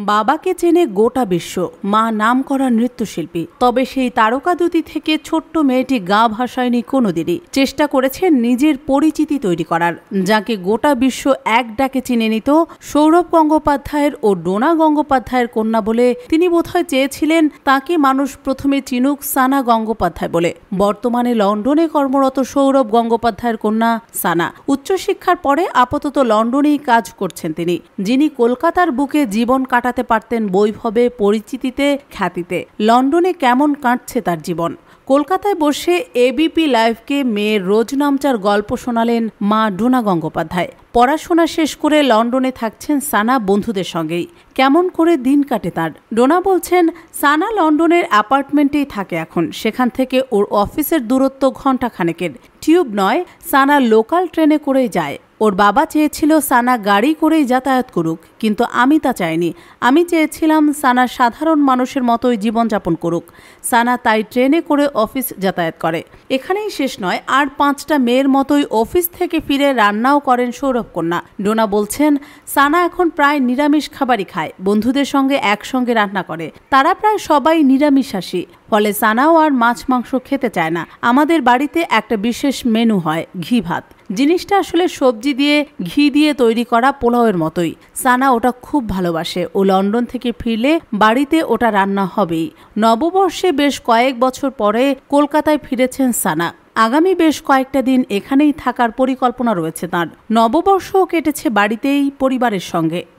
বাবাকে চেনে গোটা বিশ্ব, মা নামকরা নৃত্যশিল্পী। তবে সেই তারকা দুটি থেকে ছোট্ট মেয়েটি গা ভাসায়নি কোনোদিনই। চেষ্টা করেছেন নিজের পরিচিতি তৈরি করার, যাকে গোটা বিশ্ব এক ডাকে চিনে নিত সৌরভ গঙ্গোপাধ্যায়ের ও ডোনা গঙ্গোপাধ্যায়ের কন্যা বলে। তিনি বোধহয় চেয়েছিলেন তাকে মানুষ প্রথমে চিনুক সানা গঙ্গোপাধ্যায় বলে। বর্তমানে লন্ডনে কর্মরত সৌরভ গঙ্গোপাধ্যায়ের কন্যা সানা উচ্চশিক্ষার পরে আপাতত লন্ডনেই কাজ করছেন তিনি, যিনি কলকাতার বুকে জীবন কাটাতে পারতেন বৈভবে, পরিচিতিতে, খ্যাতিতে। লন্ডনে কেমন কাটছে তার জীবন? কলকাতায় বসে এবিপি লাইভকে মেয়ের রোজনামচার গল্প শোনালেন মা ডোনা গঙ্গোপাধ্যায়। পড়াশোনা শেষ করে লন্ডনে থাকছেন সানা বন্ধুদের সঙ্গেই। কেমন করে দিন কাটে তার? ডোনা বলছেন, সানা লন্ডনের অ্যাপার্টমেন্টেই থাকে এখন। সেখান থেকে ওর অফিসের দূরত্ব ঘণ্টাখানেকের। টিউব নয়, সানা লোকাল ট্রেনে করেই যায়। ওর বাবা চেয়েছিল সানা গাড়ি করেই যাতায়াত করুক, কিন্তু আমি তা চাইনি। আমি চেয়েছিলাম সানা সাধারণ মানুষের মতোই জীবনযাপন করুক। সানা তাই ট্রেনে করে অফিস যাতায়াত করে। এখানেই শেষ নয়, আর 5টা মেয়ের মতোই অফিস থেকে ফিরে রান্নাও করেন সৌরভ কন্যা। ডোনা বলছেন, সানা এখন প্রায় নিরামিষ খাবারই খায়, বন্ধুদের সঙ্গে একসঙ্গে রান্না করে। তারা প্রায় সবাই নিরামিষাশী, ফলে সানাও আর মাছ মাংস খেতে চায় না। আমাদের বাড়িতে একটা বিশেষ মেনু হয়, ঘি ভাত। জিনিসটা আসলে সবজি দিয়ে, ঘি দিয়ে তৈরি করা পোলাওয়ের মতোই। সানা ওটা খুব ভালোবাসে। ও লন্ডন থেকে ফিরলে বাড়িতে ওটা রান্না হবেই। নববর্ষে বেশ কয়েক বছর পরে কলকাতায় ফিরেছেন সানা। আগামী বেশ কয়েকটা দিন এখানেই থাকার পরিকল্পনা রয়েছে তাঁর। নববর্ষও কেটেছে বাড়িতেই, পরিবারের সঙ্গে।